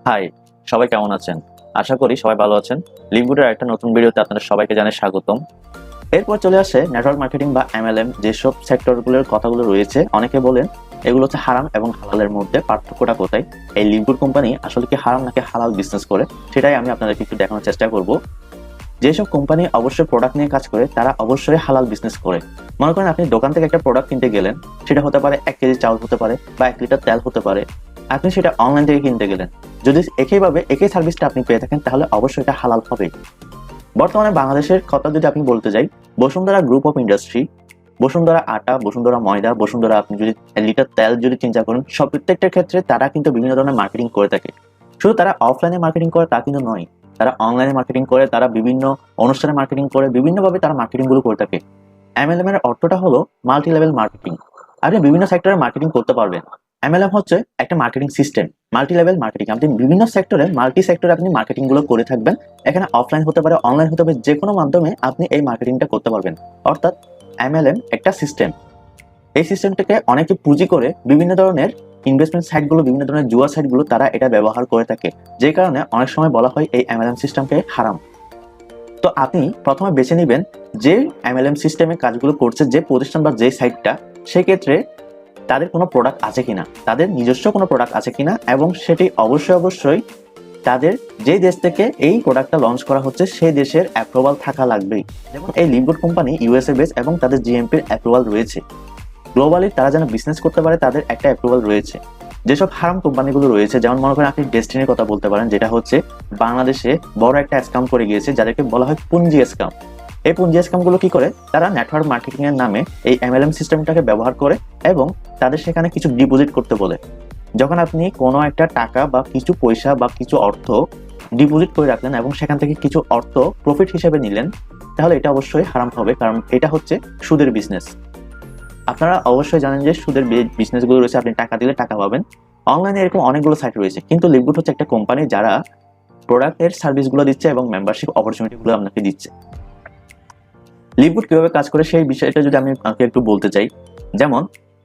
High, সবাই কেমন আছেন? আশা করি সবাই ভালো আছেন। লিঙ্কগুডের একটা নতুন ভিডিওতে আপনাদের সবাইকে জানাই স্বাগতম। এরপর চলে আসে নেটওয়ার্ক মার্কেটিং বা এমএলএম, যেসব সেক্টরগুলোর কথাগুলো রয়েছে। অনেকে বলেন এগুলো হচ্ছে হারাম এবং হালালের মধ্যে পার্থক্যটা কোথায়। এই লিঙ্কগুড কোম্পানি আসলে কি হারাম নাকি হালাল বিজনেস করে, সেটাই আমি আপনাদেরকে একটু দেখানোর চেষ্টা করব। যেসব কোম্পানি অবশ্যই প্রোডাক্ট নিয়ে কাজ করে তারা অবশ্যই হালাল বিজনেস করে। মনে করেন আপনি দোকান থেকে একটা প্রোডাক্ট কিনতে গেলেন, সেটা হতে পারে 1 কেজি চাউল হতে পারে বা 1 লিটার তেল হতে পারে। আপনি সেটা অনলাইন থেকে কিনতে গেলেন, যদি একইভাবে একই সার্ভিসটা আপনি পেয়ে থাকেন তাহলে অবশ্যই এটা হালাল হবে। বর্তমানে বাংলাদেশের কথা যদি আপনি বলতে যাই, Bashundhara group of industry, Bashundhara আটা, বসুন্ধরা ময়দা, বসুন্ধরা আপনি যদি লিটার তেল যদি চিন্তা করেন, সব প্রত্যেকটার ক্ষেত্রে তারা কিন্তু বিভিন্ন ধরনের মার্কেটিং করে থাকে। শুধু তারা অফলাইনে মার্কেটিং করে তা কিন্তু নয়, তারা অনলাইনে মার্কেটিং করে, তারা বিভিন্ন অনুষ্ঠানে মার্কেটিং করে, বিভিন্নভাবে তারা মার্কেটিং গুলো করে থাকে। এমএলএম এর অর্থটা হলো মাল্টি লেভেল মার্কেটিং। আপনি বিভিন্ন সেক্টরে মার্কেটিং করতে পারবেন। এমএলএম হচ্ছে একটা marketing system, multi level marketing. আপনি বিভিন্ন সেক্টরে মাল্টি সেক্টরে আপনি মার্কেটিং গুলো করে থাকবেন। এখানে অফলাইন হতে পারে, অনলাইন হতে পারে, যে কোনো মাধ্যমে আপনি এই মার্কেটিংটা করতে পারবেন। অর্থাৎ এমএলএম একটা সিস্টেম। এই সিস্টেমটাকে অনেকে পুঁজি করে বিভিন্ন ধরনের ইনভেস্টমেন্ট সাইটগুলো, বিভিন্ন ধরনের জুয়া সাইটগুলো তারা এটা ব্যবহার করে থাকে, যে কারণে অনেক সময় বলা হয় এই এমএলএম সিস্টেমকে হারাম। তো আপনি প্রথমে বেছে নেবেন যে এমএলএম সিস্টেমে কাজগুলো করছে যে প্রতিষ্ঠান বা যে সাইটটা, সেক্ষেত্রে তাদের কোনো প্রোডাক্ট আছে কিনা, তাদের নিজস্ব কোনো প্রোডাক্ট আছে কিনা, এবং সেটি অবশ্যই তাদের যে দেশ থেকে এই প্রোডাক্টটা লঞ্চ করা হচ্ছে সেই দেশের অ্যাপ্রুভাল থাকা লাগবেই। যেমন এই লিঙ্কগুড কোম্পানি ইউএসএ বেস এবং তাদের জিএমপির অ্যাপ্রুভাল রয়েছে। গ্লোবালি তারা যেন বিজনেস করতে পারে তাদের একটা অ্যাপ্রুভাল রয়েছে। যেসব হারাম কোম্পানিগুলো রয়েছে, যেমন মনে করেন আপনি ডেস্টিনির কথা বলতে পারেন, যেটা হচ্ছে বাংলাদেশে বড় একটা স্ক্যাম করে গিয়েছে, যাদেরকে বলা হয় পুঞ্জি স্ক্যাম। এই পুঞ্জি স্ক্যাম গুলো কি করে, তারা নেটওয়ার্ক মার্কেটিং এর নামে এই এমএলএম সিস্টেমটাকে ব্যবহার করে এবং তাদের সেখানে কিছু ডিপোজিট করতে বলে। যখন আপনি কোনো একটা টাকা বা কিছু পয়সা বা কিছু অর্থ ডিপোজিট করে রাখলেন এবং সেখান থেকে কিছু অর্থ প্রফিট হিসেবে নিলেন, তাহলে এটা অবশ্যই হারাম হবে, কারণ এটা হচ্ছে সুদের বিজনেস। আপনারা অবশ্যই জানেন যে সুদের বিজনেস গুলো রয়েছে, আপনি টাকা দিলে টাকা পাবেন। অনলাইনে এরকম অনেকগুলো সাইট রয়েছে, কিন্তু লিভগুড হচ্ছে একটা কোম্পানি যারা প্রোডাক্টের সার্ভিসগুলো দিচ্ছে এবং মেম্বারশিপ অপরচুনিটিগুলো আপনাকে দিচ্ছে। লিভগুড কিভাবে কাজ করে সেই বিষয়টা যদি আমি আপনাকে একটু বলতে চাই, যেমন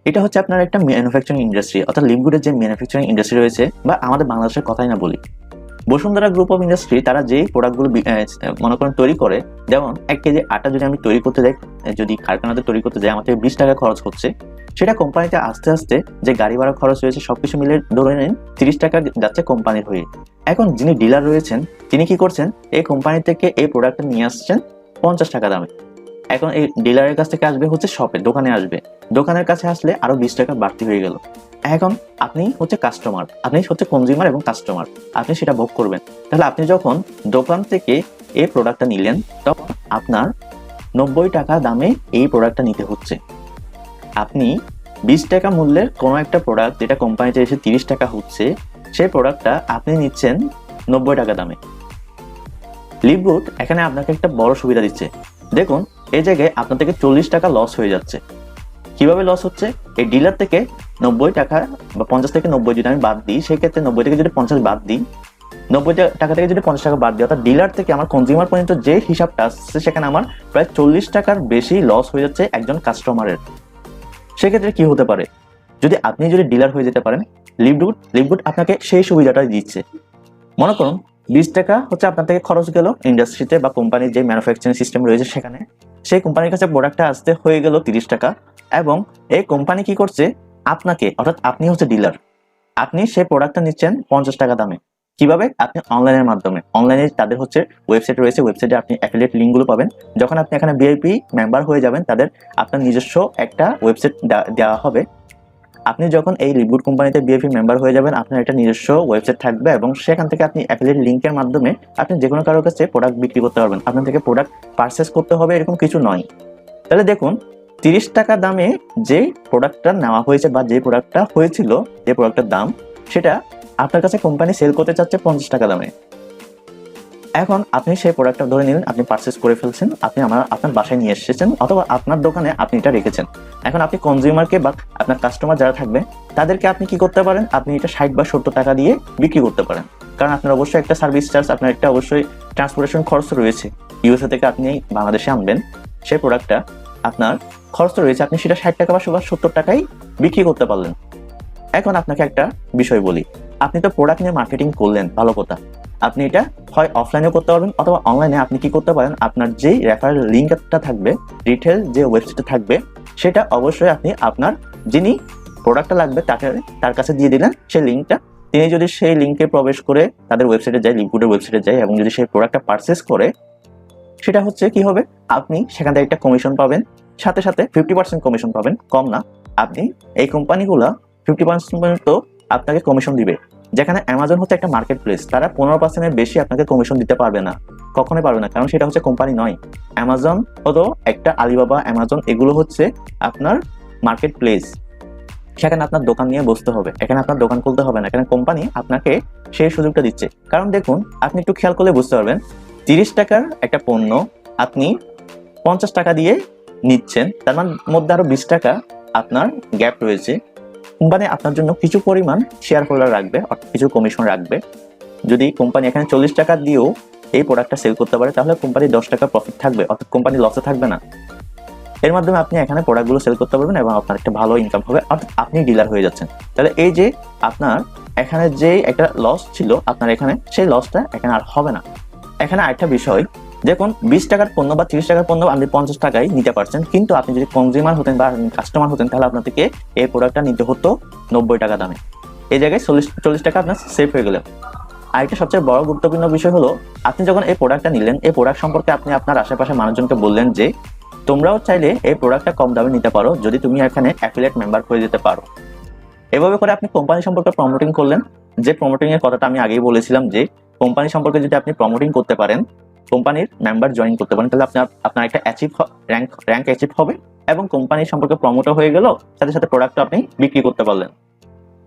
এটা হচ্ছে আপনার একটা ম্যানুফ্যাকচারিং ইন্ডাস্ট্রি, অর্থাৎ লিভগুডের যে ম্যানুফ্যাকচারিং ইন্ডাস্ট্রি রয়েছে, বা আমাদের বাংলাদেশের কথাই না বলি, বসুন্ধরা গ্রুপ অফ ইন্ডাস্ট্রি তারা যেই প্রোডাক্টগুলো মনে করেন তৈরি করে, যেমন 1 কেজি আটা যদি আমি তৈরি করতে যাই, যদি কারখানাতে তৈরি করতে যাই আমার থেকে 20 টাকা খরচ হচ্ছে, সেটা কোম্পানিতে আস্তে আস্তে যে গাড়ি ভাড়া খরচ রয়েছে সবকিছু মিলে ধরে নিন 30 টাকা যাচ্ছে কোম্পানির হয়ে। এখন যিনি ডিলার রয়েছেন তিনি কি করছেন, এই কোম্পানি থেকে এই প্রোডাক্টটা নিয়ে আসছেন 50 টাকা দামে। এখন এই ডিলারের কাছ থেকে আসবে হচ্ছে শপে, দোকানে আসবে, দোকানের কাছে আসলে আরো 20 টাকা বাড়তি হয়ে গেল। এখন আপনি হচ্ছে কাস্টমার, আপনি হচ্ছে কনজিউমার এবং কাস্টমার, আপনি সেটা ভোগ করবেন। তাহলে আপনি যখন দোকান থেকে এই প্রোডাক্টটা নিলেন, তখন আপনার 90 টাকা দামে এই প্রোডাক্টটা নিতে হচ্ছে। আপনি 20 টাকা মূল্যের কোনো একটা প্রোডাক্ট যেটা কোম্পানিতে এসে 30 টাকা হচ্ছে, সেই প্রোডাক্টটা আপনি নিচ্ছেন 90 টাকা দামে। লিভগুড এখানে আপনাকে একটা বড় সুবিধা দিচ্ছে। দেখুন, এই জায়গায় আপনার থেকে 40 টাকা লস হয়ে যাচ্ছে। কিভাবে লস হচ্ছে, এই ডিলার থেকে 90 টাকা বা 50 থেকে 90 যদি আমি বাদ দিই, সেই ক্ষেত্রে 90 থেকে যদি 50 বাদ দিই, 90 টাকা থেকে যদি 50 টাকা বাদ দিই, অর্থাৎ ডিলার থেকে আমার কনজিউমার পর্যন্ত যে হিসাবটা আসছে সেখানে আমার প্রায় 40 টাকার বেশি লস হয়ে যাচ্ছে একজন কাস্টমারের। সেক্ষেত্রে কি হতে পারে, যদি আপনি ডিলার হয়ে যেতে পারেন, লিভগুড আপনাকে সেই সুবিধাটাই দিচ্ছে। মনে করুন 20 টাকা হচ্ছে আপনার থেকে খরচ গেল ইন্ডাস্ট্রিতে বা কোম্পানির যে ম্যানুফ্যাকচারিং সিস্টেম রয়েছে সেখানে, সেই কোম্পানির কাছে প্রোডাক্টটা আসতে হয়ে গেল 30 টাকা, এবং এই কোম্পানি কি করছে, আপনাকে, অর্থাৎ আপনি হচ্ছে ডিলার, আপনি সেই প্রোডাক্টটা নিচ্ছেন 50 টাকা দামে। কিভাবে, আপনি অনলাইনের মাধ্যমে, অনলাইনে তাদের হচ্ছে ওয়েবসাইট রয়েছে, ওয়েবসাইটে আপনি অ্যাফিলিয়েট লিঙ্কগুলো পাবেন। যখন আপনি এখানে ভিআইপি মেম্বার হয়ে যাবেন, তাদের আপনার নিজস্ব একটা ওয়েবসাইট দেওয়া হবে। আপনি যখন এই লিভগুড কোম্পানিতে বিএফি মেম্বার হয়ে যাবেন, আপনার একটা নিজস্ব ওয়েবসাইট থাকবে এবং সেখান থেকে আপনি অ্যাফিলিয়েট লিংকের মাধ্যমে আপনি যে কোনো কারোর কাছে প্রোডাক্ট বিক্রি করতে পারবেন। আপনার থেকে প্রোডাক্ট পারচেস করতে হবে এরকম কিছু নয়। তাহলে দেখুন, 30 টাকা দামে যে প্রোডাক্টটা নেওয়া হয়েছে বা যে প্রোডাক্টটা হয়েছিল, যে প্রোডাক্টের দাম, সেটা আপনার কাছে কোম্পানি সেল করতে চাচ্ছে 50 টাকা দামে। এখন আপনি সেই প্রোডাক্টটা ধরে নিলেন, আপনি পারচেস করে ফেলছেন, আপনি আপনার বাসায় নিয়ে এসেছেন অথবা আপনার দোকানে আপনি এটা রেখেছেন। এখন আপনি কনজিউমারকে বা আপনার কাস্টমার যারা থাকবে তাদেরকে আপনি কি করতে পারেন, আপনি এটা 60 বা 70 টাকা দিয়ে বিক্রি করতে পারেন। কারণ আপনার অবশ্যই একটা সার্ভিস চার্জ, আপনার একটা অবশ্যই ট্রান্সপোর্টেশন খরচ রয়েছে। ইউএসএ থেকে আপনি বাংলাদেশে আনবেন, সেই প্রোডাক্টটা আপনার খরচ রয়েছে, আপনি সেটা 60 টাকা বা 70 টাকায় বিক্রি করতে পারলেন। এখন আপনাকে একটা বিষয় বলি, আপনি তো প্রোডাক্ট নিয়ে মার্কেটিং করলেন, ভালো কথা। আপনি এটা হয় অফলাইনে করতে পারবেন অথবা অনলাইনে আপনি কি করতে পারেন, আপনার যেই রেফারেল লিঙ্কটা থাকবে, রিটেল যে ওয়েবসাইটে থাকবে, সেটা অবশ্যই আপনি আপনার যিনি প্রোডাক্টটা লাগবে তার কাছে দিয়ে দিলেন সেই লিঙ্কটা। তিনি যদি সেই লিঙ্কে প্রবেশ করে তাদের ওয়েবসাইটে যায়, লিঙ্কউডের ওয়েবসাইটে যায় এবং যদি সেই প্রোডাক্টটা পারচেস করে, সেটা হচ্ছে কি হবে, আপনি সেখান থেকে একটা কমিশন পাবেন, সাথে সাথে 50% কমিশন পাবেন, কম না। আপনি এই কোম্পানিগুলো 50% পর্যন্ত আপনাকে কমিশন দিবে। যেখানে অ্যামাজন হচ্ছে একটা মার্কেট প্লেস, তারা 15%-এর বেশি আপনাকে কমিশন দিতে পারবে না, কখনোই পারবে না, কারণ সেটা হচ্ছে কোম্পানি নয়। অ্যামাজন হলো একটা, আলিবাবা, অ্যামাজন এগুলো হচ্ছে আপনার মার্কেট প্লেস। সেখানে আপনার দোকান নিয়ে বসতে হবে, এখানে আপনার দোকান খুলতে হবে না, এখানে কোম্পানি আপনাকে সেই সুযোগটা দিচ্ছে। কারণ দেখুন, আপনি একটু খেয়াল করলে বুঝতে পারবেন, 30 টাকার একটা পণ্য আপনি 50 টাকা দিয়ে নিচ্ছেন, তার মধ্যে আরো 20 টাকা আপনার গ্যাপ রয়েছে। কোম্পানি আপনার জন্য কিছু পরিমাণ শেয়ার হোল্ডার রাখবে, অর্থাৎ কিছু কমিশন রাখবে। যদি কোম্পানি এখানে 40 টাকা দিয়েও এই প্রোডাক্টটা সেল করতে পারে, তাহলে কোম্পানি 10 টাকা প্রফিট থাকবে, অর্থাৎ কোম্পানি লসে থাকবে না। এর মাধ্যমে আপনি এখানে প্রোডাক্টগুলো সেল করতে পারবেন এবং আপনার একটা ভালো ইনকাম হবে, অর্থাৎ আপনি ডিলার হয়ে যাচ্ছেন। তাহলে এই যে আপনার এখানে যে একটা লস ছিল আপনার এখানে, সেই লসটা এখানে আর হবে না। এখানে আরেকটা বিষয়, দেখুন 20 টাকার পণ্য বা 30 টাকার পণ্য আপনি 50 টাকায় নিতে পারছেন, কিন্তু আপনি যদি কনজিউমার হতেন বা কাস্টমার হতেন, তাহলে আপনার থেকে এই প্রোডাক্টটা নিতে হতো 90 টাকা দামে। এই জায়গায় 40 টাকা আপনার সেভ হয়ে গেল। আরেকটা সবচেয়ে বড় গুরুত্বপূর্ণ বিষয় হলো, আপনি যখন এই প্রোডাক্টটা নিলেন, এই প্রোডাক্ট সম্পর্কে আপনি আপনার আশেপাশে মানুষজনকে বললেন যে তোমরাও চাইলে এই প্রোডাক্টটা কম দামে নিতে পারো যদি তুমি এখানে অ্যাফিলিয়েট মেম্বার হয়ে যেতে পারো। এভাবে করে আপনি কোম্পানি সম্পর্কে প্রমোটিং করলেন। যে প্রমোটিং এর কথাটা আমি আগেই বলেছিলাম, যে কোম্পানি সম্পর্কে যদি আপনি প্রমোটিং করতে পারেন, কোম্পানির মেম্বার জয়েন করতে পারেন, তাহলে আপনার একটা র্যাঙ্ক অ্যাচিভ হবে এবং কোম্পানি সম্পর্কে প্রমোটও হয়ে গেল, সাথে সাথে প্রোডাক্টটা আপনি বিক্রি করতে পারলেন।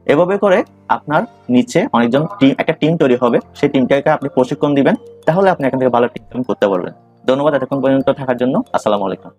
এভাবে করে আপনার নিচে অনেকজন একটা টিম তৈরি হবে, সেই টিমটাকে আপনি প্রশিক্ষণ দিবেন, তাহলে আপনি এখান থেকে ভালো টিম করতে পারবেন। ধন্যবাদ এতক্ষণ পর্যন্ত থাকার জন্য। আসসালামু আলাইকুম।